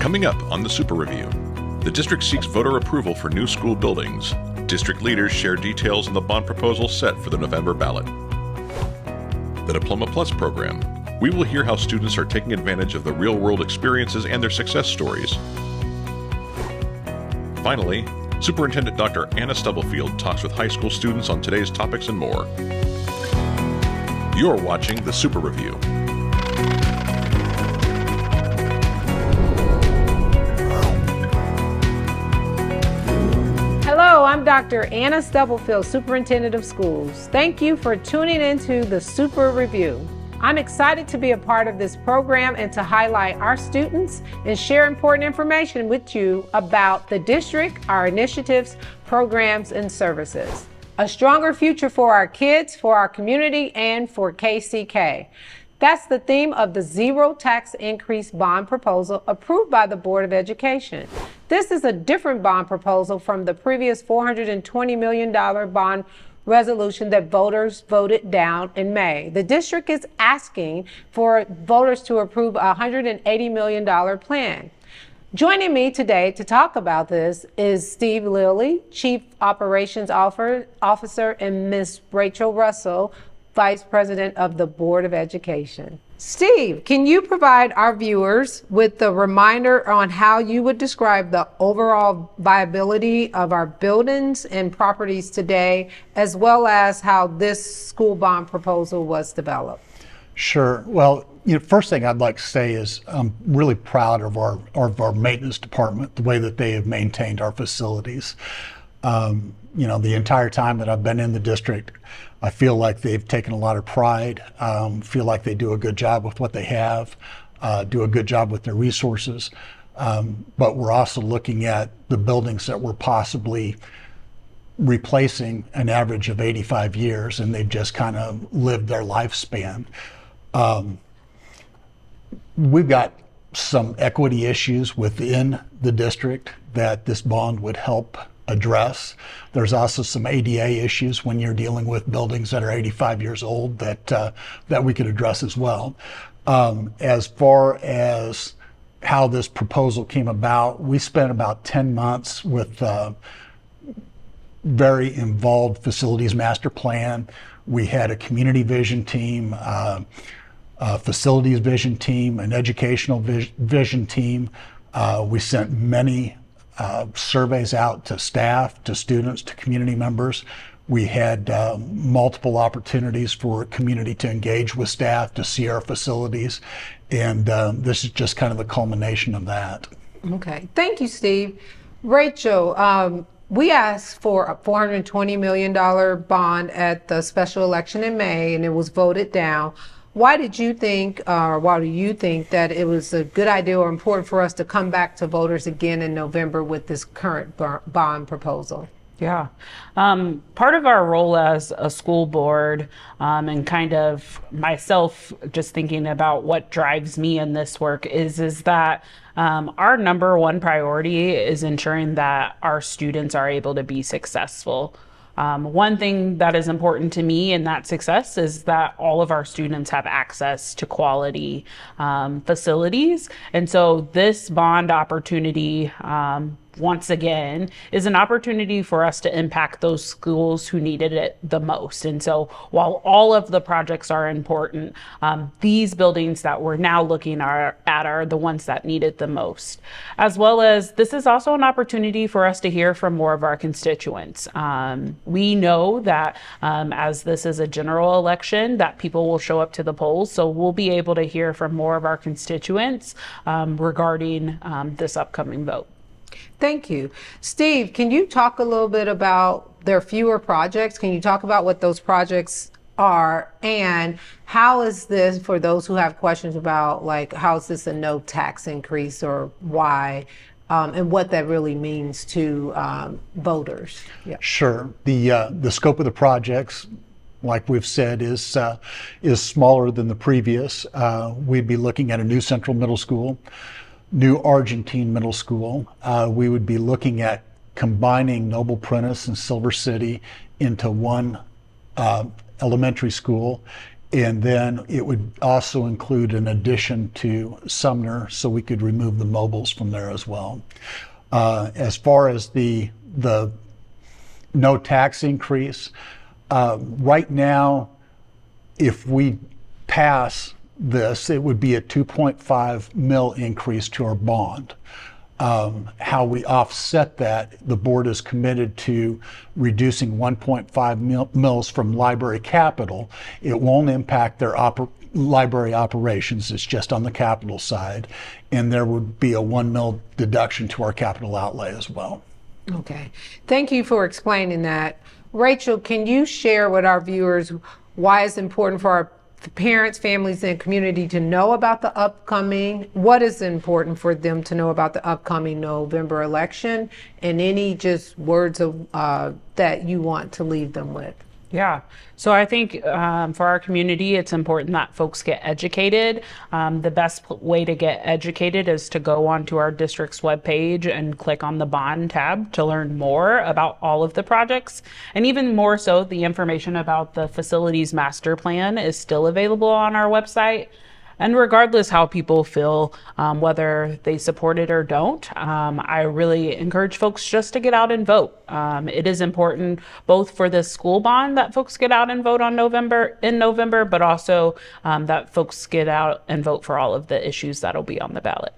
Coming up on the Super Review, the district seeks voter approval for new school buildings. District leaders share details on the bond proposal set for the November ballot. The Diploma Plus program. We will hear how students are taking advantage of the real-world experiences and their success stories. Finally, Superintendent Dr. Stubblefield talks with high school students on today's topics and more. You're watching the Super Review. Hello, I'm Dr. Anna Stubblefield, Superintendent of Schools. Thank you for tuning into the Super Review. I'm excited to be a part of this program and to highlight our students and share important information with you about the district, our initiatives, programs, and services. A stronger future for our kids, for our community, and for KCK. That's the theme of the zero tax increase bond proposal approved by the Board of Education. This is a different bond proposal from the previous $420 million bond resolution that voters voted down in May. The district is asking for voters to approve a $180 million plan. Joining me today to talk about this is Steve Lilly, Chief Operations Officer, and Ms. Rachel Russell, Vice President of the Board of Education. Steve, can you provide our viewers with the reminder on how you would describe the overall viability of our buildings and properties today, as well as how this school bond proposal was developed? Sure. Well, first thing I'd like to say is I'm really proud of our maintenance department, the way that they have maintained our facilities. The entire time that I've been in the district, I feel like they've taken a lot of pride, feel like they do a good job with what they have, do a good job with their resources. But we're also looking at the buildings that we're possibly replacing an average of 85 years, and they've just kind of lived their lifespan. We've got some equity issues within the district that this bond would help address. There's also some ADA issues when you're dealing with buildings that are 85 years old that we could address as well. As far as how this proposal came about, we spent about 10 months with very involved facilities master plan. We had a community vision team, a facilities vision team, an educational vision team. We sent many surveys out to staff, to students, to community members. We had multiple opportunities for community to engage with staff, to see our facilities, and this is just kind of the culmination of that. Okay, thank you, Steve. Rachel, we asked for a $420 million bond at the special election in May, and it was voted down. Why do you think that it was a good idea or important for us to come back to voters again in November with this current bond proposal? Yeah. Part of our role as a school board, and kind of myself just thinking about what drives me in this work is that our number one priority is ensuring that our students are able to be successful. One thing that is important to me in that success is that all of our students have access to quality facilities. And so this bond opportunity, once again, is an opportunity for us to impact those schools who needed it the most. And so while all of the projects are important, these buildings that we're now looking at are the ones that need it the most. As well as this is also an opportunity for us to hear from more of our constituents. We know that as this is a general election, that people will show up to the polls. So we'll be able to hear from more of our constituents regarding this upcoming vote. Thank you. Steve, can you talk a little bit about their fewer projects? Can you talk about what those projects are, and how is this, for those who have questions about, like, how is this a no tax increase, or why, and what that really means to voters? Yeah. Sure. The scope of the projects, like we've said, is smaller than the previous. We'd be looking at a new Central Middle School, new Argentine Middle School. We would be looking at combining Noble Prentice and Silver City into one elementary school, And then it would also include an addition to Sumner, so we could remove the mobiles from there as well. As far as the no tax increase, right now, if we pass this, it would be a 2.5 mil increase to our bond. How we offset that, the board is committed to reducing 1.5 mils from library capital. It won't impact their library operations, it's just on the capital side. And there would be a 1 mil deduction to our capital outlay as well. Okay, thank you for explaining that. Rachel, can you share with our viewers why it's important for our parents, families, and community to know about the upcoming, what is important for them to know about the upcoming November election, and any just words of that you want to leave them with? Yeah, so I think for our community, it's important that folks get educated. The best way to get educated is to go onto our district's webpage and click on the bond tab to learn more about all of the projects. And even more so, the information about the facilities master plan is still available on our website. And regardless how people feel, whether they support it or don't, I really encourage folks just to get out and vote. It is important both for the school bond that folks get out and vote in November, but also that folks get out and vote for all of the issues that'll be on the ballot.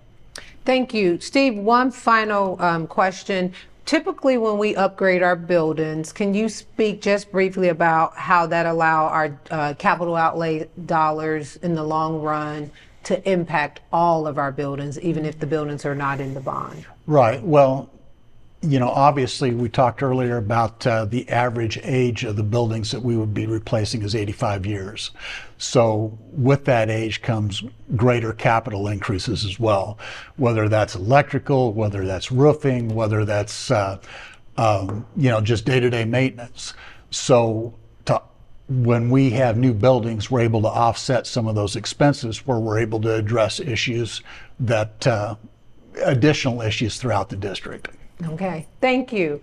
Thank you. Steve, one final question. Typically, when we upgrade our buildings, can you speak just briefly about how that allow our capital outlay dollars in the long run to impact all of our buildings, even if the buildings are not in the bond? Right. Well, you know, obviously we talked earlier about the average age of the buildings that we would be replacing is 85 years. So with that age comes greater capital increases as well, whether that's electrical, whether that's roofing, whether that's, just day-to-day maintenance. So when we have new buildings, we're able to offset some of those expenses where we're able to address issues that, additional issues throughout the district. Okay, thank you.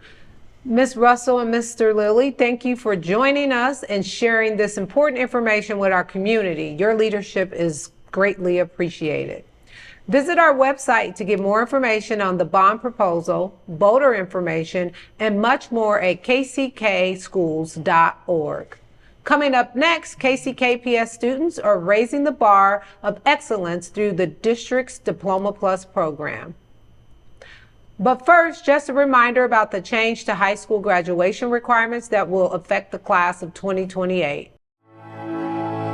Ms. Russell and Mr. Lilly, thank you for joining us and sharing this important information with our community. Your leadership is greatly appreciated. Visit our website to get more information on the bond proposal, voter information, and much more at kckschools.org. Coming up next, KCKPS students are raising the bar of excellence through the district's Diploma Plus program. But first, just a reminder about the change to high school graduation requirements that will affect the class of 2028.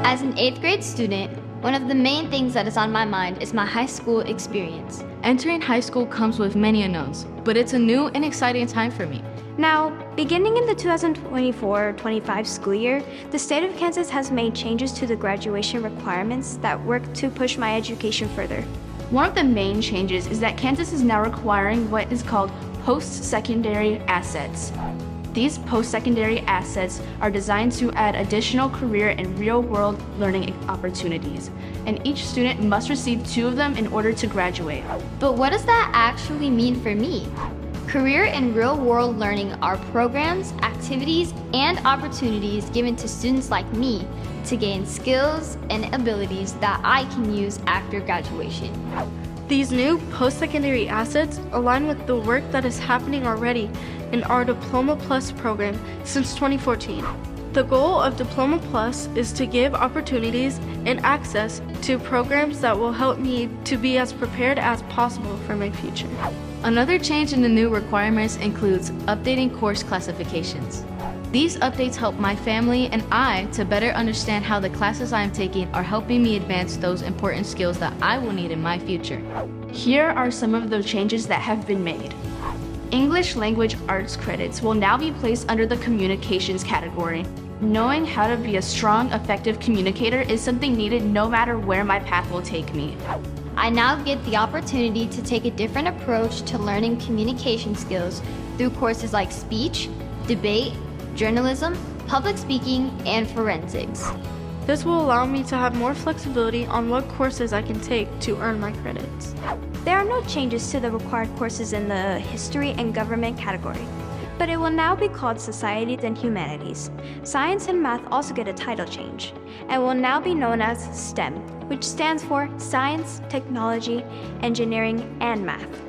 As an 8th grade student, one of the main things that is on my mind is my high school experience. Entering high school comes with many unknowns, but it's a new and exciting time for me. Now, beginning in the 2024-25 school year, the state of Kansas has made changes to the graduation requirements that work to push my education further. One of the main changes is that Kansas is now requiring what is called post-secondary assets. These post-secondary assets are designed to add additional career and real-world learning opportunities, and each student must receive 2 of them in order to graduate. But what does that actually mean for me? Career and real-world learning are programs, activities, and opportunities given to students like me to gain skills and abilities that I can use after graduation. These new post-secondary assets align with the work that is happening already in our Diploma Plus program since 2014. The goal of Diploma Plus is to give opportunities and access to programs that will help me to be as prepared as possible for my future. Another change in the new requirements includes updating course classifications. These updates help my family and I to better understand how the classes I am taking are helping me advance those important skills that I will need in my future. Here are some of the changes that have been made. English language arts credits will now be placed under the communications category. Knowing how to be a strong, effective communicator is something needed no matter where my path will take me. I now get the opportunity to take a different approach to learning communication skills through courses like speech, debate, journalism, public speaking, and forensics. This will allow me to have more flexibility on what courses I can take to earn my credits. There are no changes to the required courses in the history and government category. but it will now be called Societies and Humanities. Science and math also get a title change, and will now be known as STEM, which stands for Science, Technology, Engineering, and Math.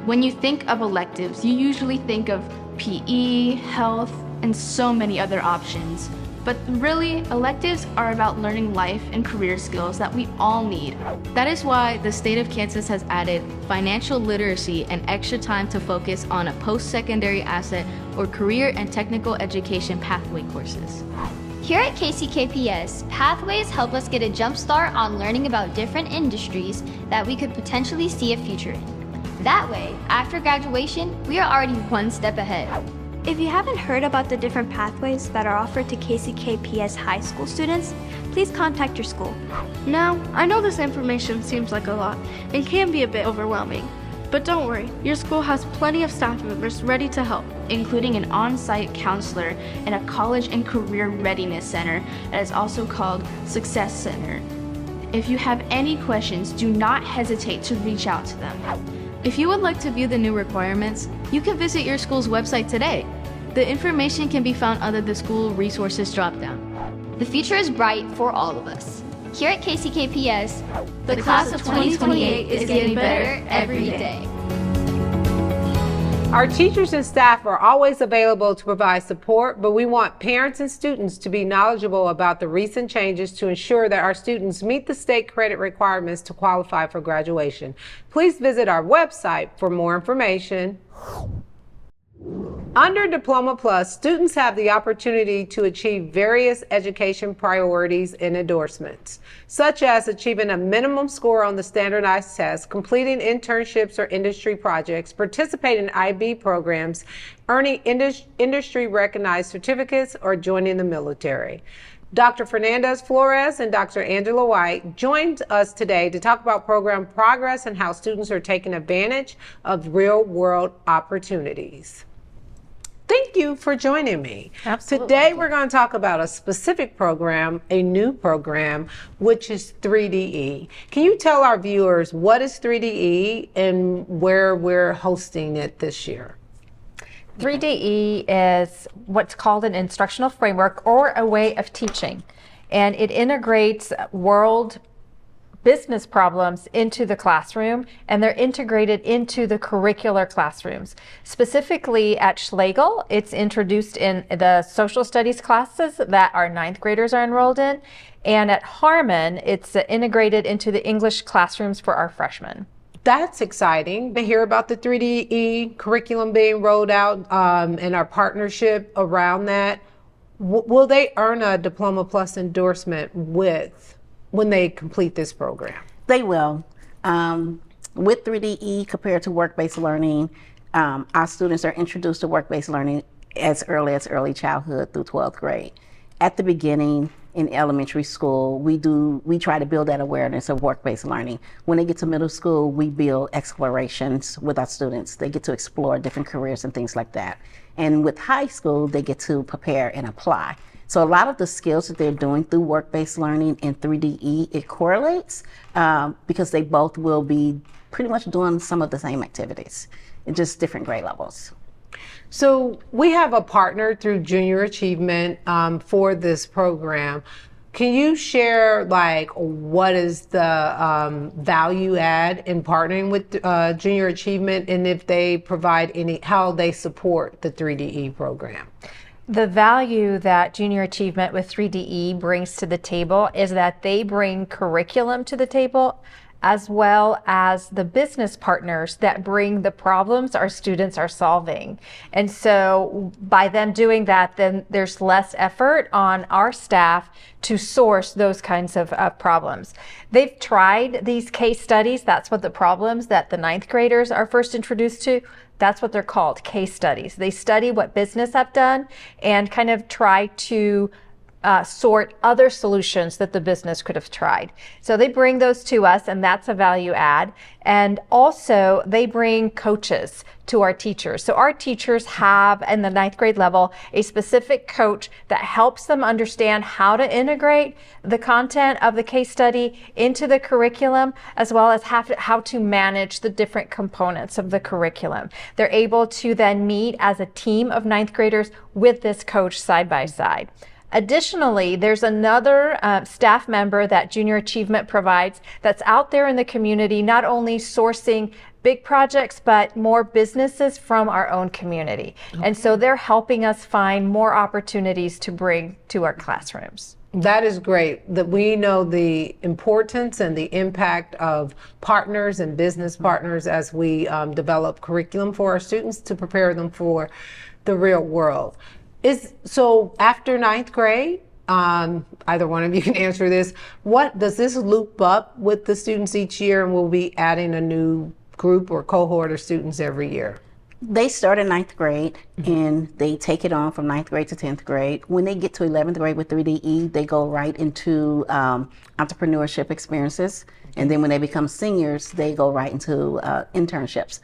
When you think of electives, you usually think of PE, health, and so many other options. But really, electives are about learning life and career skills that we all need. That is why the state of Kansas has added financial literacy and extra time to focus on a post-secondary asset or career and technical education pathway courses. Here at KCKPS, Pathways help us get a jump start on learning about different industries that we could potentially see a future in. That way, after graduation, we are already one step ahead. If you haven't heard about the different pathways that are offered to KCKPS high school students, please contact your school. Now, I know this information seems like a lot and can be a bit overwhelming, but don't worry, your school has plenty of staff members ready to help, including an on-site counselor and a college and career readiness center that is also called Success Center. If you have any questions, do not hesitate to reach out to them. If you would like to view the new requirements, you can visit your school's website today. The information can be found under the School Resources dropdown. The future is bright for all of us. Here at KCKPS, The class of 2028 is getting better every day. Our teachers and staff are always available to provide support, but we want parents and students to be knowledgeable about the recent changes to ensure that our students meet the state credit requirements to qualify for graduation. Please visit our website for more information. Under Diploma Plus, students have the opportunity to achieve various education priorities and endorsements, such as achieving a minimum score on the standardized test, completing internships or industry projects, participating in IB programs, earning industry-recognized certificates, or joining the military. Dr. Fernandez-Flores and Dr. Angela Wright joined us today to talk about program progress and how students are taking advantage of real-world opportunities. Thank you for joining me. Absolutely. Today we're going to talk about a specific program, a new program, which is 3DE. Can you tell our viewers what is 3DE and where we're hosting it this year? 3DE is what's called an instructional framework or a way of teaching, and it integrates world business problems into the classroom, and they're integrated into the curricular classrooms. Specifically at Schlegel, it's introduced in the social studies classes that our 9th graders are enrolled in, and at Harmon, it's integrated into the English classrooms for our freshmen. That's exciting to hear about the 3DE curriculum being rolled out and our partnership around that. Will they earn a Diploma Plus endorsement when they complete this program? They will. With 3DE compared to work-based learning, our students are introduced to work-based learning as early as early childhood through 12th grade. At the beginning, in elementary school, we try to build that awareness of work-based learning. When they get to middle school, we build explorations with our students. They get to explore different careers and things like that. And with high school, they get to prepare and apply. So a lot of the skills that they're doing through work-based learning and 3DE, it correlates because they both will be pretty much doing some of the same activities in just different grade levels. So we have a partner through Junior Achievement for this program. Can you share what is the value add in partnering with Junior Achievement, and if they provide how they support the 3DE program? The value that Junior Achievement with 3DE brings to the table is that they bring curriculum to the table, as well as the business partners that bring the problems our students are solving. And so by them doing that, then there's less effort on our staff to source those kinds of problems. They've tried these case studies. That's what the problems that the 9th graders are first introduced to. That's what they're called, case studies. They study what business have done and kind of try to sort other solutions that the business could have tried. So they bring those to us, and that's a value add. And also they bring coaches to our teachers. So our teachers have, in the 9th grade level, a specific coach that helps them understand how to integrate the content of the case study into the curriculum, as well as how to manage the different components of the curriculum. They're able to then meet as a team of 9th graders with this coach side by side. Additionally, there's another staff member that Junior Achievement provides that's out there in the community, not only sourcing big projects, but more businesses from our own community. Okay. And so they're helping us find more opportunities to bring to our classrooms. That is great, that we know the importance and the impact of partners and business partners as we develop curriculum for our students to prepare them for the real world. So after 9th grade, either one of you can answer this, what does this loop up with the students each year, and we'll be adding a new group or cohort of students every year? They start in 9th grade and they take it on from 9th grade to 10th grade. When they get to 11th grade with 3DE, they go right into entrepreneurship experiences. And then when they become seniors, they go right into internships.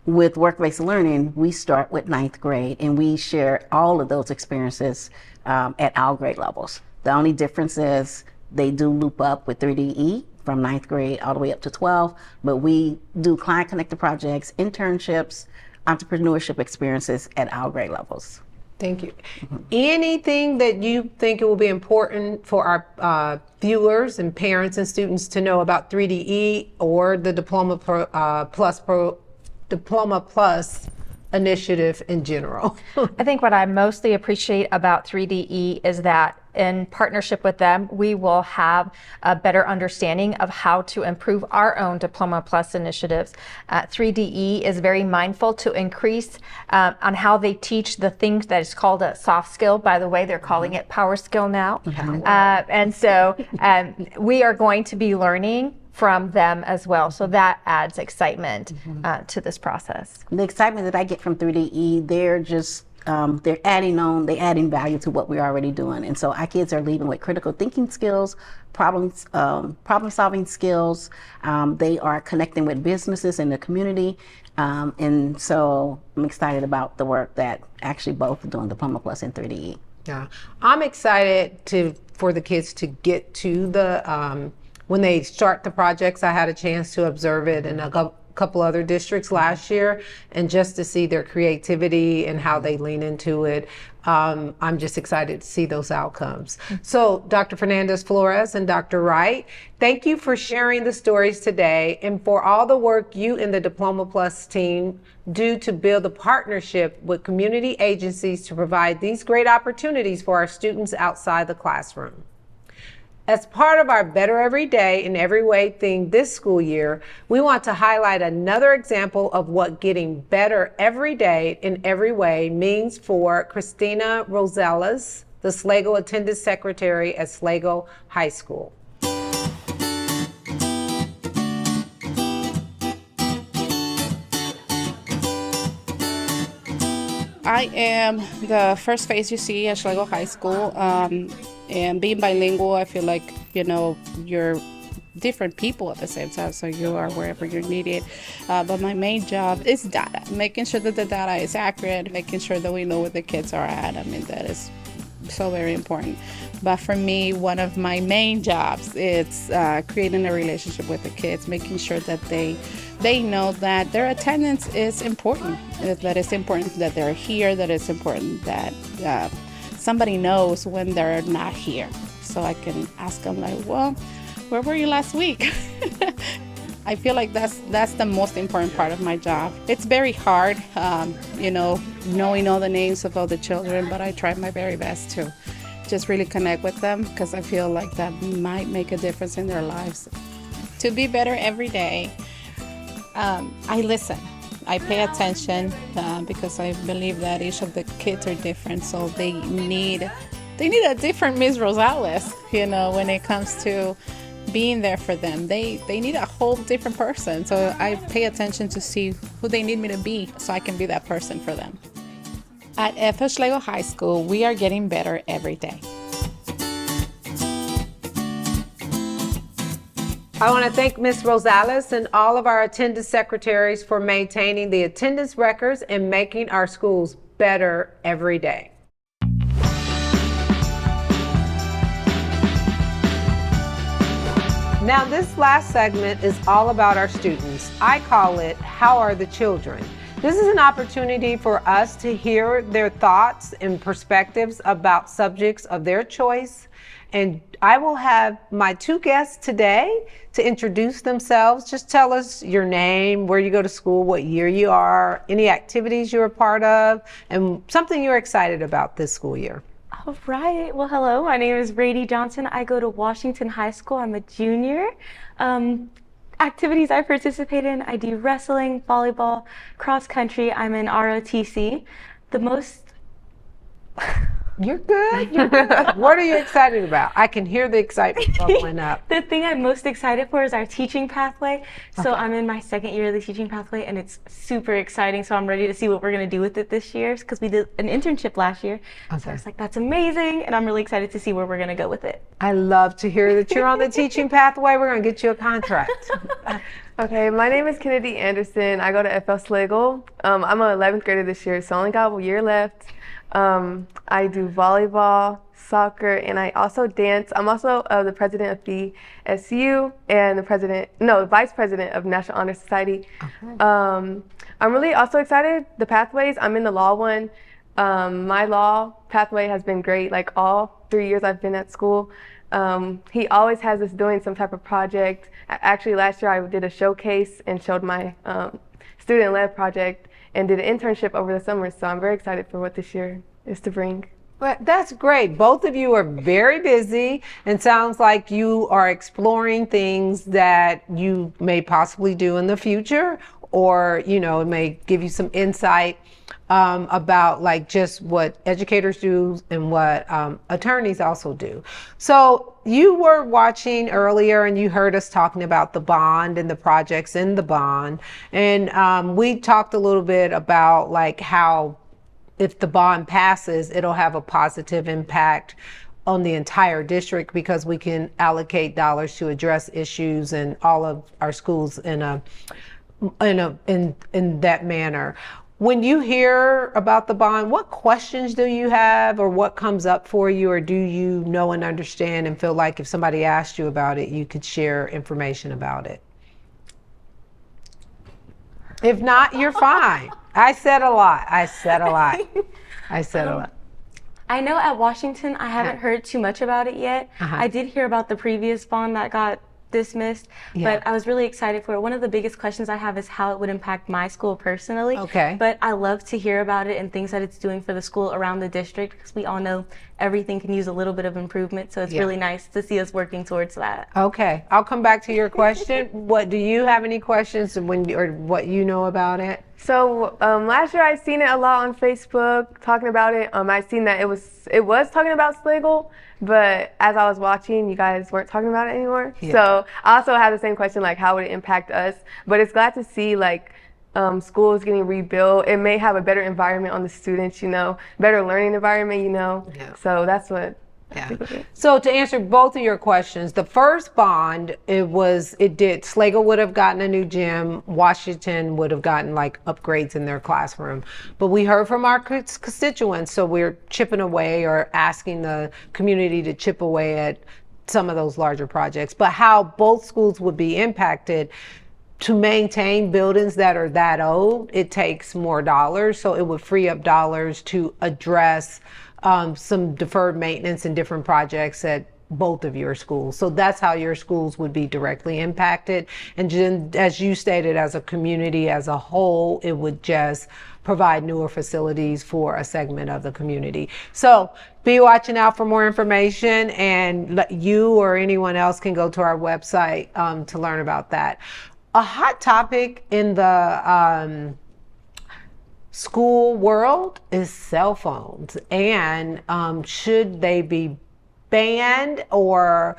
With work-based learning, we start with 9th grade and we share all of those experiences at our grade levels. The only difference is they do loop up with 3DE from 9th grade all the way up to 12, but we do client-connected projects, internships, entrepreneurship experiences at our grade levels. Thank you. Anything that you think it will be important for our viewers and parents and students to know about 3DE or the Diploma Plus initiative in general? I think what I mostly appreciate about 3DE is that in partnership with them, we will have a better understanding of how to improve our own Diploma Plus initiatives. 3DE is very mindful to increase on how they teach the things that is called a soft skill. By the way, they're calling it power skill now. And so we are going to be learning from them as well. So that adds excitement to this process. The excitement that I get from 3DE, they're just they're adding value to what we're already doing. And so our kids are leaving with critical thinking skills, problem solving skills. They are connecting with businesses in the community. And so I'm excited about the work that actually both are doing, Diploma Plus and 3DE. Yeah, I'm excited for the kids to get to the, when they start the projects. I had a chance to observe it in a couple other districts last year, and just to see their creativity and how they lean into it. I'm just excited to see those outcomes. So Dr. Fernandez-Flores and Dr. Wright, thank you for sharing the stories today and for all the work you and the Diploma Plus team do to build a partnership with community agencies to provide these great opportunities for our students outside the classroom. As part of our Better Every Day in Every Way theme this school year, we want to highlight another example of what getting better every day in every way means for Christina Rosales, the Sligo Attendance Secretary at Sligo High School. I am the first face you see at Sligo High School. And being bilingual, I feel like, you're different people at the same time, so you are wherever you're needed. But my main job is data, making sure that the data is accurate, making sure that we know where the kids are at. I mean, that is so very important. But for me, one of my main jobs is creating a relationship with the kids, making sure that they know that their attendance is important, that it's important that they're here, that it's important that somebody knows when they're not here. So I can ask them like, well, where were you last week? I feel like that's the most important part of my job. It's very hard, knowing all the names of all the children, but I try my very best to just really connect with them because I feel like that might make a difference in their lives. To be better every day, I listen. I pay attention because I believe that each of the kids are different, so they need a different Ms. Rosales, when it comes to being there for them. They need a whole different person, so I pay attention to see who they need me to be so I can be that person for them. At FH Sligo High School, we are getting better every day. I want to thank Ms. Rosales and all of our attendance secretaries for maintaining the attendance records and making our schools better every day. Now, this last segment is all about our students. I call it, How Are the Children? This is an opportunity for us to hear their thoughts and perspectives about subjects of their choice. And I will have my two guests today to introduce themselves. Just tell us your name, where you go to school, what year you are, any activities you're a part of, and something you're excited about this school year. All right. Well, hello. My name is Brady Johnson. I go to Washington High School. I'm a junior. Activities I participate in, I do wrestling, volleyball, cross country. I'm in ROTC. The most... You're good. You're good. What are you excited about? I can hear the excitement bubbling up. The thing I'm most excited for is our teaching pathway. So I'm in my second year of the teaching pathway, and it's super exciting. So I'm ready to see what we're going to do with it this year, because we did an internship last year. So I was like, that's amazing. And I'm really excited to see where we're going to go with it. I love to hear that you're on the teaching pathway. We're going to get you a contract. Okay, my name is Kennedy Anderson. I go to FL Sligo. I'm an 11th grader this year, so I only got a year left. I do volleyball, soccer, and I also dance. I'm also the president of the SU and the vice president of National Honor Society. Okay. I'm really also excited. The pathways, I'm in the law one. My law pathway has been great, like all 3 years I've been at school. He always has us doing some type of project. Actually, last year I did a showcase and showed my student-led project and did an internship over the summer, so I'm very excited for what this year is to bring. Well, that's great. Both of you are very busy, and sounds like you are exploring things that you may possibly do in the future, or it may give you some insight about like just what educators do and what attorneys also do. So you were watching earlier and you heard us talking about the bond and the projects in the bond. And we talked a little bit about like how if the bond passes, it'll have a positive impact on the entire district because we can allocate dollars to address issues in all of our schools in that manner. When you hear about the bond, what questions do you have, or what comes up for you, or do you know and understand and feel like if somebody asked you about it, you could share information about it? If not, you're fine. I said a lot. I know at Washington, I haven't heard too much about it yet. I did hear about the previous bond that got dismissed, but I was really excited for it. One of the biggest questions I have is how it would impact my school personally. Okay. But I love to hear about it and things that it's doing for the school around the district, because we all know everything can use a little bit of improvement. So it's really nice to see us working towards that. Okay. I'll come back to your question. Do you have any questions or what you know about it? So last year I seen it a lot on Facebook talking about it. I seen that it was talking about Sligo, but as I was watching, you guys weren't talking about it anymore. Yeah. So I also have the same question, like how would it impact us? But it's glad to see like schools getting rebuilt. It may have a better environment on the students, better learning environment, Yeah. So that's what. Yeah. So to answer both of your questions, the first bond, Sligo would have gotten a new gym, Washington would have gotten like upgrades in their classroom. But we heard from our constituents, so we're chipping away or asking the community to chip away at some of those larger projects. But how both schools would be impacted, to maintain buildings that are that old, it takes more dollars. So it would free up dollars to address some deferred maintenance and different projects at both of your schools. So that's how your schools would be directly impacted. And as you stated, as a community as a whole, it would just provide newer facilities for a segment of the community. So be watching out for more information, and you or anyone else can go to our website to learn about that. A hot topic in the school world is cell phones, and should they be banned, or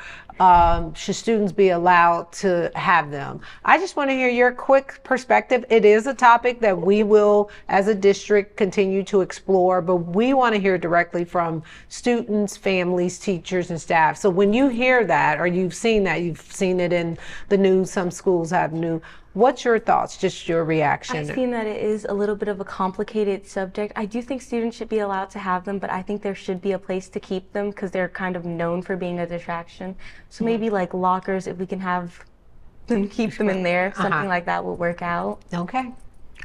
should students be allowed to have them? I just want to hear your quick perspective. It is a topic that we will, as a district, continue to explore, but we want to hear directly from students, families, teachers, and staff. So when you hear that, or you've seen it in the news, some schools have new, what's your thoughts, just your reaction? I've seen that it is a little bit of a complicated subject. I do think students should be allowed to have them, but I think there should be a place to keep them because they're kind of known for being a distraction. So maybe like lockers, if we can have them keep them in there, something like that will work out. Okay.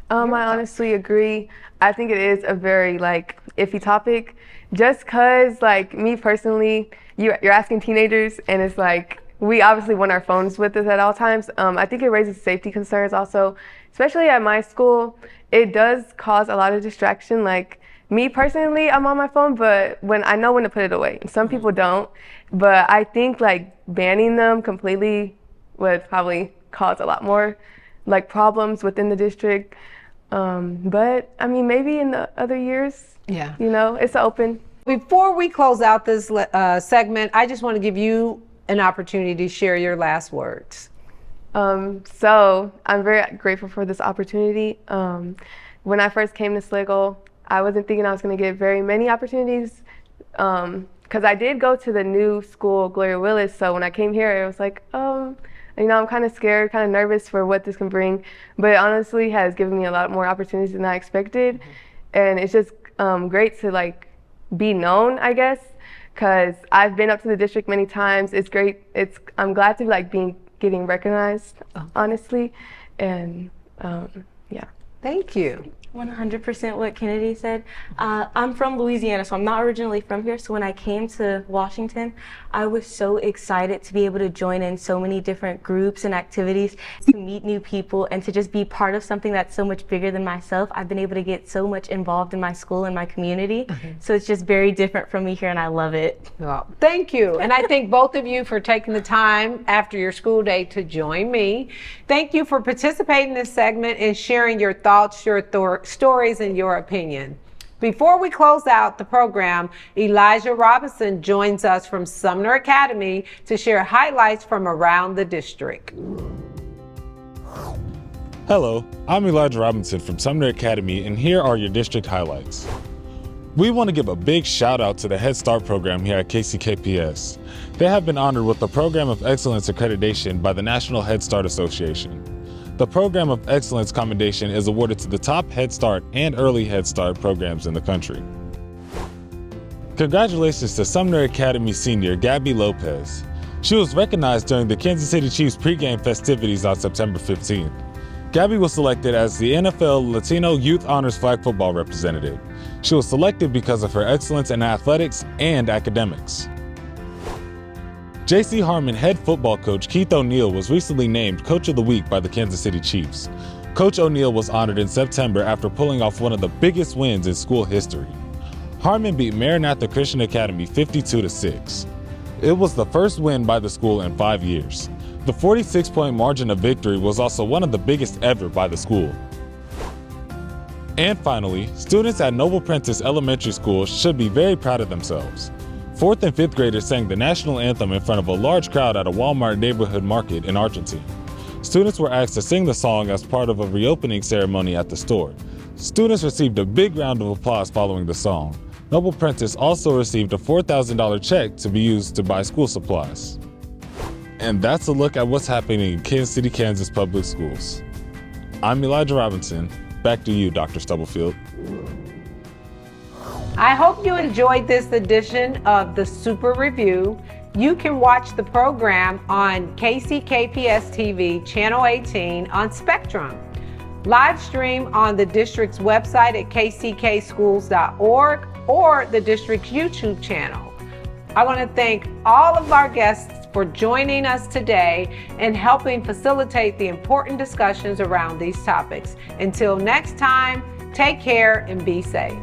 I honestly agree. I think it is a very iffy topic, just because me personally, you're asking teenagers, and it's we obviously want our phones with us at all times. I think it raises safety concerns also, especially at my school. It does cause a lot of distraction. Me personally, I'm on my phone, but I know when to put it away. Some people don't, but I think banning them completely would probably cause a lot more problems within the district. But I mean, maybe in the other years, it's open. Before we close out this segment, I just want to give you an opportunity to share your last words. So I'm very grateful for this opportunity. When I first came to Sligo, I wasn't thinking I was going to get very many opportunities, because I did go to the new school, Gloria Willis. So when I came here, it was I'm kind of scared, kind of nervous for what this can bring, but it honestly has given me a lot more opportunities than I expected. And it's just great to be known, I guess, because I've been up to the district many times. It's great. I'm glad to be getting recognized, honestly, and yeah. Thank you. 100% what Kennedy said. I'm from Louisiana, so I'm not originally from here. So when I came to Washington, I was so excited to be able to join in so many different groups and activities, to meet new people, and to just be part of something that's so much bigger than myself. I've been able to get so much involved in my school and my community. So it's just very different from me here, and I love it. Well, thank you. And I thank both of you for taking the time after your school day to join me. Thank you for participating in this segment and sharing your thoughts, your stories, and your opinion. Before we close out the program, Elijah Robinson joins us from Sumner Academy to share highlights from around the district. Hello, I'm Elijah Robinson from Sumner Academy, and here are your district highlights. We want to give a big shout out to the Head Start program here at KCKPS. They have been honored with the Program of Excellence accreditation by the National Head Start Association. The Program of Excellence commendation is awarded to the top Head Start and Early Head Start programs in the country. Congratulations to Sumner Academy senior Gabby Lopez. She was recognized during the Kansas City Chiefs pregame festivities on September 15th. Gabby was selected as the NFL Latino Youth Honors Flag Football representative. She was selected because of her excellence in athletics and academics. J.C. Harmon head football coach Keith O'Neal was recently named Coach of the Week by the Kansas City Chiefs. Coach O'Neal was honored in September after pulling off one of the biggest wins in school history. Harmon beat Maranatha Christian Academy 52-6. It was the first win by the school in 5 years. The 46-point margin of victory was also one of the biggest ever by the school. And finally, students at Noble Prentice Elementary School should be very proud of themselves. 4th and 5th graders sang the national anthem in front of a large crowd at a Walmart neighborhood market in Argentine. Students were asked to sing the song as part of a reopening ceremony at the store. Students received a big round of applause following the song. Noble Prentice also received a $4,000 check to be used to buy school supplies. And that's a look at what's happening in Kansas City, Kansas public schools. I'm Elijah Robinson. Back to you, Dr. Stubblefield. I hope you enjoyed this edition of the Super Review. You can watch the program on KCKPS TV, Channel 18 on Spectrum. Live stream on the district's website at kckschools.org or the district's YouTube channel. I want to thank all of our guests for joining us today and helping facilitate the important discussions around these topics. Until next time, take care and be safe.